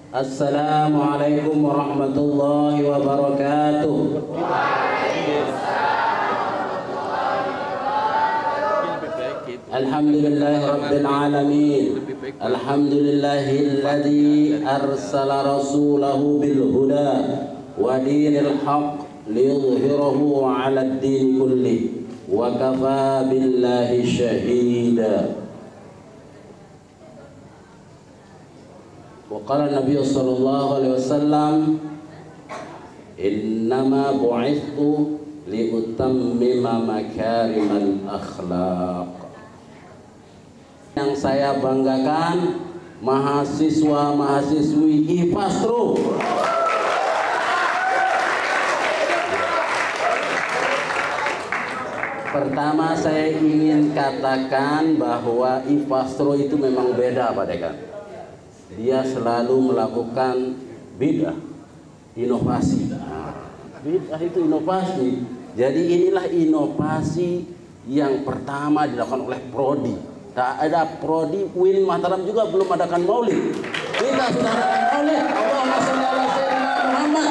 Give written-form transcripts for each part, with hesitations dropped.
Assalamualaikum warahmatullahi wabarakatuh. Alhamdulillahi rabbil alamin. Alhamdulillahilladzi arsala rasulahu bil huda wa dinil haqq liyudhhirahu 'ala ad-din kulli wa kafa billahi shahida. Wa qala Nabi sallallahu alaihi wasallam, innama bu'ithtu liutammima makarimal akhlaq. Yang saya banggakan mahasiswa-mahasiswi IPASTRO. Pertama saya ingin katakan bahwa IPASTRO itu memang beda Pak Dekan. Dia selalu melakukan bid'ah, inovasi. Bid'ah itu inovasi. Jadi inilah inovasi yang pertama dilakukan oleh Prodi. Tak ada Prodi UIN Mataram juga belum adakan maulid. Kita sudah adakan maulid. Allahumma sholli ala sayyidina Muhammad.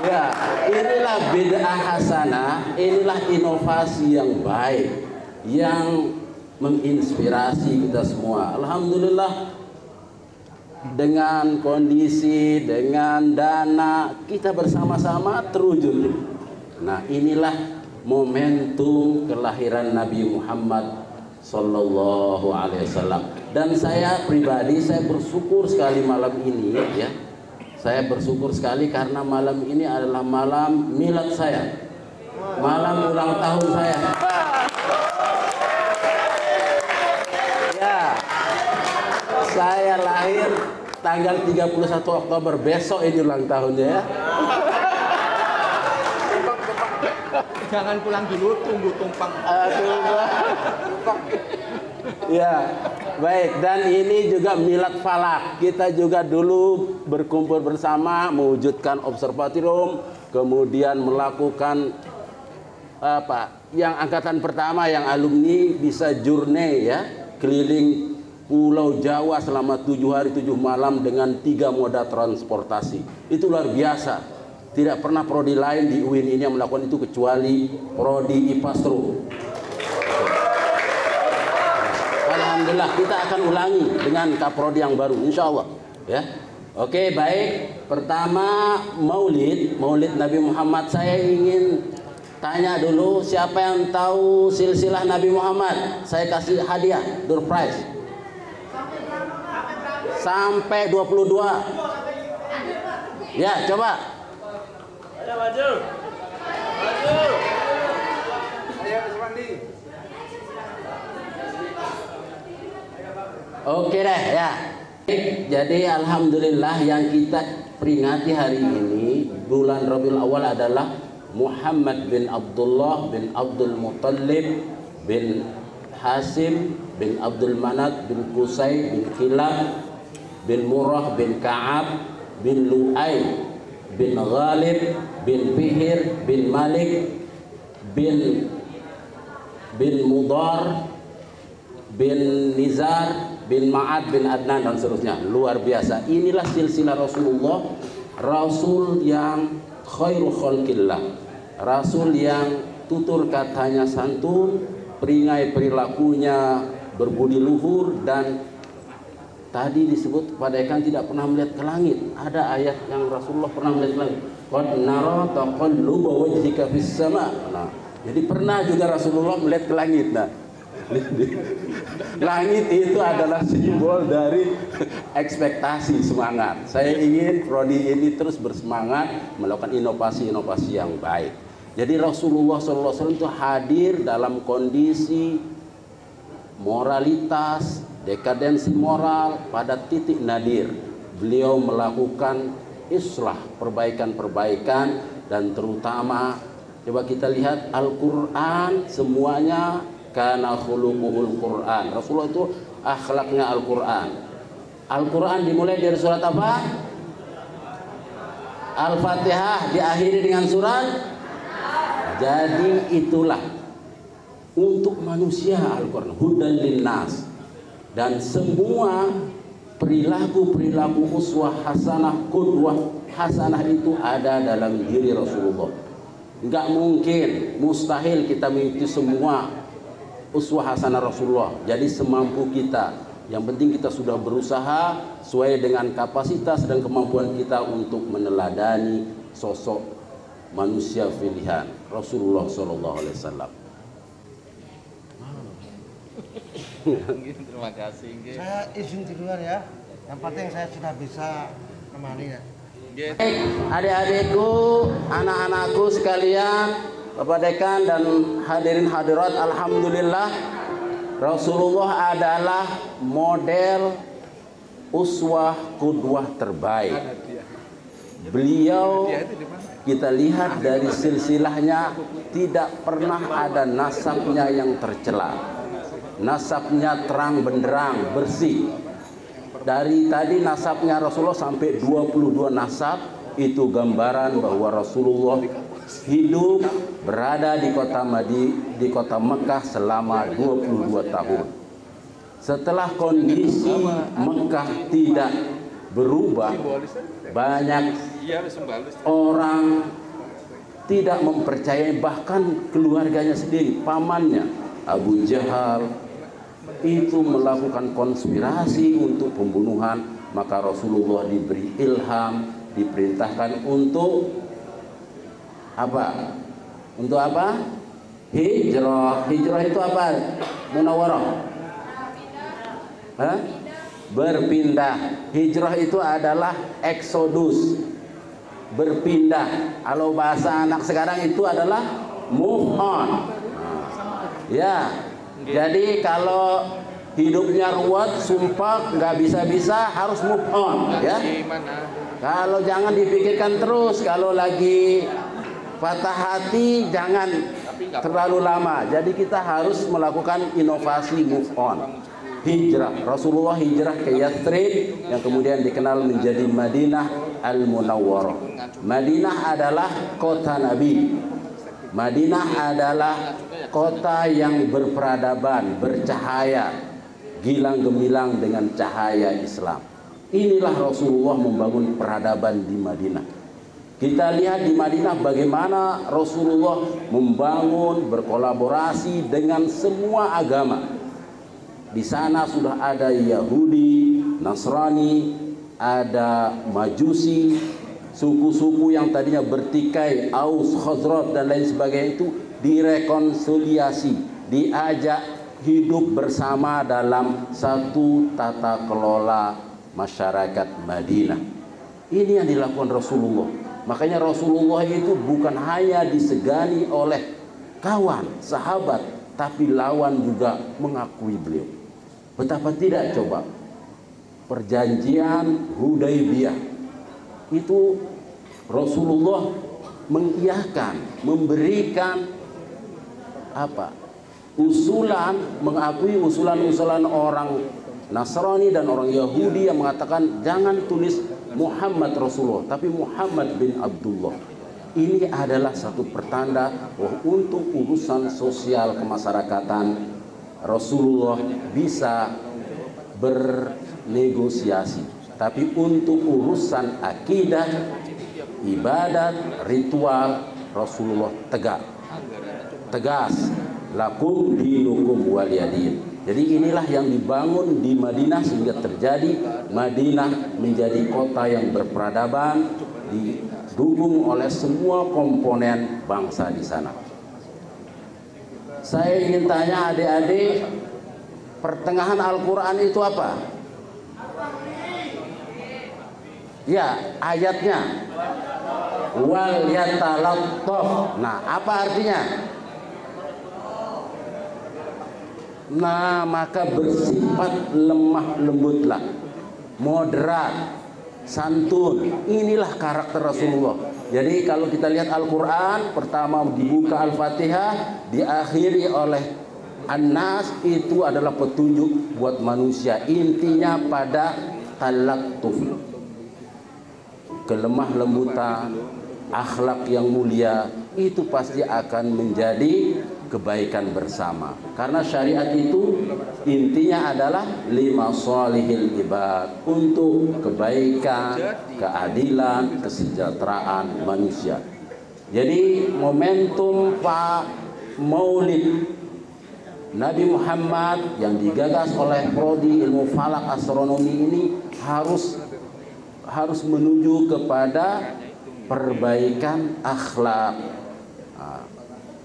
Ya, inilah bid'ah hasanah, inilah inovasi yang baik yang menginspirasi kita semua. Alhamdulillah, dengan kondisi, dengan dana, kita bersama-sama terwujud. Nah, inilah momentum kelahiran Nabi Muhammad sallallahu alaihi wasallam. Dan saya pribadi, saya bersyukur sekali malam ini ya. Saya bersyukur sekali karena malam ini adalah malam milad saya. Malam ulang tahun saya. Ya. Saya lahir tanggal 31 Oktober, besok ini ulang tahunnya ya. Jangan pulang dulu, tunggu tumpang. Ya, baik. Dan ini juga milad falak. Kita juga dulu berkumpul bersama mewujudkan observatorium, kemudian melakukan yang angkatan pertama yang alumni bisa journey ya, keliling Pulau Jawa selama 7 hari 7 malam dengan 3 moda transportasi. Itu luar biasa. Tidak pernah prodi lain di UIN ini yang melakukan itu kecuali prodi IPASTRO. Alhamdulillah, kita akan ulangi dengan kaprodi yang baru, insya Allah. Ya, oke, baik. Pertama, Maulid Nabi Muhammad. Saya ingin tanya dulu, siapa yang tahu silsilah Nabi Muhammad? Saya kasih hadiah, door prize. Sampai 22. Ya, coba. Maju. Ayo Mandi. Oke deh ya. Jadi alhamdulillah yang kita peringati hari ini bulan Rabiul Awal adalah Muhammad bin Abdullah bin Abdul Muttalib bin Hasim bin Abdul Manat bin Qusay bin Kilab bin Murrah bin Ka'ab bin Lu'ay bin Ghalib bin Fihir bin Malik bin Mudar bin Nizar bin Ma'ad bin Adnan dan seterusnya. Luar biasa. Inilah silsilah Rasulullah, Rasul yang khairu khalqillah, Rasul yang tutur katanya santun, peringai perilakunya berbudi luhur, dan tadi disebut pada ikan tidak pernah melihat ke langit. Ada ayat yang Rasulullah pernah melihat ke langit. Qad nara taqalluba wajhika fis sama. Nah, jadi pernah juga Rasulullah melihat ke langit. Nah, langit itu adalah simbol dari ekspektasi, semangat. Saya ingin prodi ini terus bersemangat melakukan inovasi-inovasi yang baik. Jadi Rasulullah SAW itu hadir dalam kondisi moralitas, dekadensi moral pada titik nadir. Beliau melakukan islah, perbaikan-perbaikan, dan terutama coba kita lihat Al-Quran semuanya kana khuluquhul Quran. Rasulullah itu akhlaknya Al-Quran. Al-Quran dimulai dari surat apa? Al-Fatihah, diakhiri dengan surat. Jadi itulah untuk manusia Al-Quran, hudan linnas. Dan semua perilaku-perilaku uswah hasanah, qudwah hasanah itu ada dalam diri Rasulullah. Enggak mungkin, mustahil kita mengikuti semua uswah hasanah Rasulullah. Jadi semampu kita. Yang penting kita sudah berusaha sesuai dengan kapasitas dan kemampuan kita untuk meneladani sosok manusia pilihan Rasulullah Sallallahu Alaihi Wasallam. Terima kasih. Saya izin duluan ya. Yang penting saya sudah bisa nemani ya. Baik, adik-adikku, anak-anakku sekalian, Bapak Dekan dan hadirin hadirat, alhamdulillah Rasulullah adalah model uswah qudwah terbaik. Beliau kita lihat dari silsilahnya tidak pernah ada nasabnya yang tercela. Nasabnya terang benderang, bersih. Dari tadi nasabnya Rasulullah sampai 22 nasab, itu gambaran bahwa Rasulullah hidup berada di kota Mekah selama 22 tahun. Setelah kondisi Mekah tidak berubah, banyak orang tidak mempercayai, bahkan keluarganya sendiri, pamannya Abu Jahal itu melakukan konspirasi untuk pembunuhan. Maka Rasulullah diberi ilham, diperintahkan untuk apa? Untuk apa? Hijrah. Hijrah itu apa? Munawwarah. Hah? Berpindah. Hijrah itu adalah eksodus, berpindah. Kalau bahasa anak sekarang itu adalah move on. Ya, jadi kalau hidupnya ruwet, sumpah, nggak bisa-bisa, harus move on, ya. Kalau jangan dipikirkan terus. Kalau lagi patah hati, jangan terlalu lama. Jadi kita harus melakukan inovasi, move on. Hijrah. Rasulullah hijrah ke Yathrib yang kemudian dikenal menjadi Madinah Al-Munawwarah. Madinah adalah kota Nabi. Madinah adalah kota yang berperadaban, bercahaya, gilang gemilang dengan cahaya Islam. Inilah Rasulullah membangun peradaban di Madinah. Kita lihat di Madinah bagaimana Rasulullah membangun, berkolaborasi dengan semua agama. Di sana sudah ada Yahudi, Nasrani, ada Majusi, suku-suku yang tadinya bertikai, Aus, Khazraj dan lain sebagainya itu direkonsiliasi, diajak hidup bersama dalam satu tata kelola masyarakat Madinah. Ini yang dilakukan Rasulullah. Makanya Rasulullah itu bukan hanya disegani oleh kawan, sahabat, tapi lawan juga mengakui beliau. Betapa tidak coba perjanjian Hudaybiyah itu Rasulullah mengiyakan, memberikan apa? Usulan, mengakui usulan-usulan orang Nasrani dan orang Yahudi yang mengatakan jangan tulis Muhammad Rasulullah, tapi Muhammad bin Abdullah. Ini adalah satu pertanda bahwa untuk urusan sosial kemasyarakatan Rasulullah bisa bernegosiasi, tapi untuk urusan akidah, ibadat, ritual, Rasulullah tegas, lakum dinukum waliyadin. Jadi inilah yang dibangun di Madinah sehingga terjadi Madinah menjadi kota yang berperadaban, didukung oleh semua komponen bangsa di sana. Saya ingin tanya adik-adik, pertengahan Al-Quran itu apa? Ya, ayatnya wal yatalattaf. Nah, apa artinya? Nah, maka bersifat lemah lembutlah, moderat, santun. Inilah karakter Rasulullah. Jadi kalau kita lihat Al-Quran, pertama dibuka Al-Fatihah, diakhiri oleh An-Nas, itu adalah petunjuk buat manusia. Intinya pada talattuf, kelemah lembutan, akhlak yang mulia, itu pasti akan menjadi kebaikan bersama. Karena syariat itu intinya adalah lima sholihil ibad, untuk kebaikan, keadilan, kesejahteraan manusia. Jadi momentum Pak Maulid Nabi Muhammad yang digagas oleh prodi ilmu falak astronomi ini harus menuju kepada perbaikan akhlak.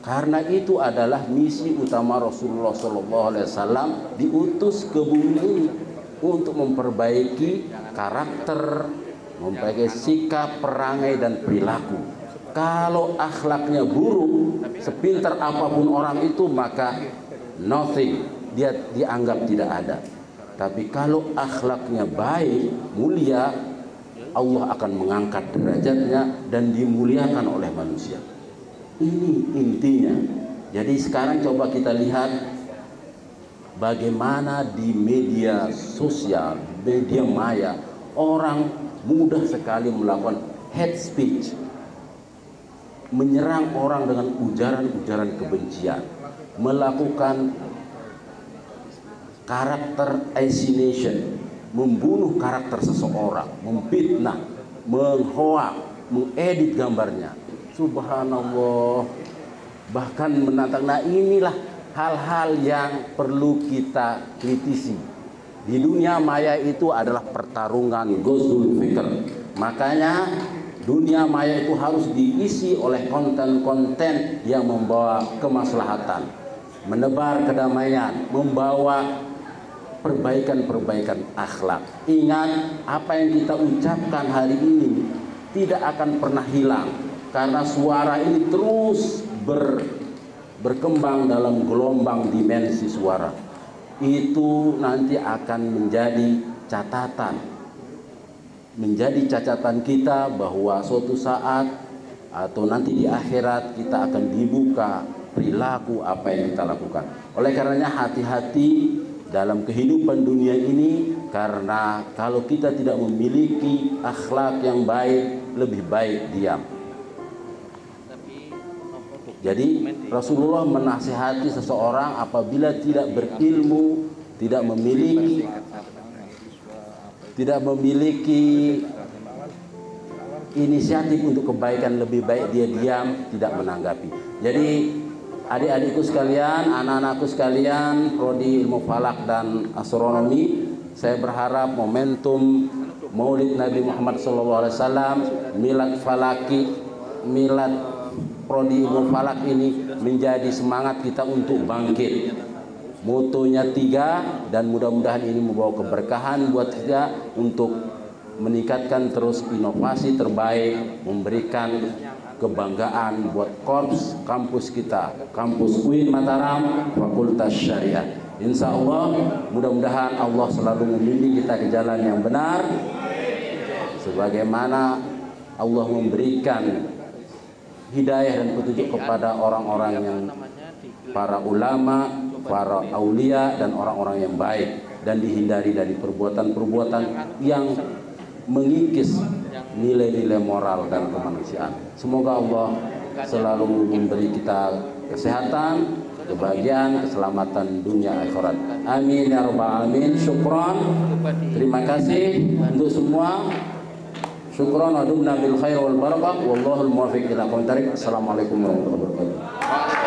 Karena itu adalah misi utama Rasulullah SAW diutus ke bumi ini untuk memperbaiki karakter, memperbaiki sikap, perangai dan perilaku. Kalau akhlaknya buruk, sepintar apapun orang itu, maka nothing, dia dianggap tidak ada. Tapi kalau akhlaknya baik, mulia, Allah akan mengangkat derajatnya dan dimuliakan oleh manusia. Ini intinya. Jadi sekarang coba kita lihat bagaimana di media sosial, media maya, orang mudah sekali melakukan hate speech, menyerang orang dengan ujaran-ujaran kebencian, melakukan karakter assassination, membunuh karakter seseorang, memfitnah, menghoak, mengedit gambarnya. Subhanallah, bahkan menantang. Nah, inilah hal-hal yang perlu kita kritisi. Di dunia maya itu adalah pertarungan ghazul fikr. Makanya dunia maya itu harus diisi oleh konten-konten yang membawa kemaslahatan, menebar kedamaian, membawa perbaikan-perbaikan akhlak. Ingat, apa yang kita ucapkan hari ini tidak akan pernah hilang, karena suara ini terus berkembang dalam gelombang dimensi suara. Itu nanti akan menjadi catatan, kita bahwa suatu saat atau nanti di akhirat kita akan dibuka perilaku apa yang kita lakukan. Oleh karenanya hati-hati dalam kehidupan dunia ini, karena kalau kita tidak memiliki akhlak yang baik, lebih baik diam. Jadi Rasulullah menasihati seseorang apabila tidak berilmu, tidak memiliki inisiatif untuk kebaikan, lebih baik dia diam, tidak menanggapi. Jadi adik-adikku sekalian, anak-anakku sekalian, prodi ilmu falak dan astronomi, saya berharap momentum Maulid Nabi Muhammad SAW, milad falaki, milad prodi ilmu falak ini menjadi semangat kita untuk bangkit. Motonya 3, dan mudah-mudahan ini membawa keberkahan buat kita untuk meningkatkan terus inovasi terbaik, memberikan kebanggaan buat korps kampus kita, kampus UIN Mataram, Fakultas Syariah. Insya Allah, mudah-mudahan Allah selalu membimbing kita ke jalan yang benar, sebagaimana Allah memberikan hidayah dan petunjuk kepada orang-orang yang para ulama, para aulia dan orang-orang yang baik, dan dihindari dari perbuatan-perbuatan yang mengikis nilai-nilai moral dan kemanusiaan. Semoga Allah selalu memberi kita kesehatan, kebahagiaan, keselamatan dunia akhirat. Amin ya rabbal alamin. Syukran. Terima kasih untuk semua. Syukran wa dumna bil khair wal barakah. Wallahul muwaffiq ila aqwamit thariq. Assalamualaikum warahmatullahi wabarakatuh.